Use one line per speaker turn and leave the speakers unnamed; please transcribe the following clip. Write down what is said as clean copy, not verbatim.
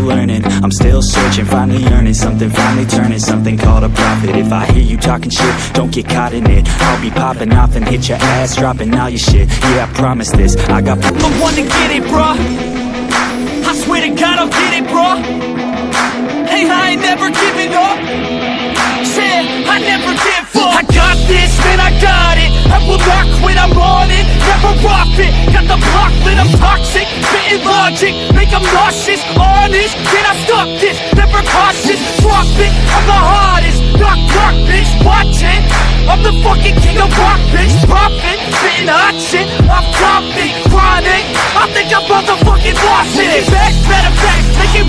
learning, I'm still searching, finally earning something, finally turning something called a profit. If I hear you talking shit, don't get caught in it. I'll be popping off and hit your ass, dropping all your shit. Yeah, I promise this, I got the one to get it, bruh. I swear to God I'll get it, bruh. Hey, I ain't never giving up. Said I never give up. I got this, man, I got it. I will not quit, I'm on it. Never rock it. Got the block lit, I'm toxic. Spitting logic, make them nauseous. Honest, can I stop this? Never cautious, drop it. I'm the hardest. Knock, knock, bitch, watch it. I'm the fucking king of rock, bitch. Poppin', spitting hot shit. I'm topic, chronic. I think I'm motherfucking lost it. Back, matter of fact, make it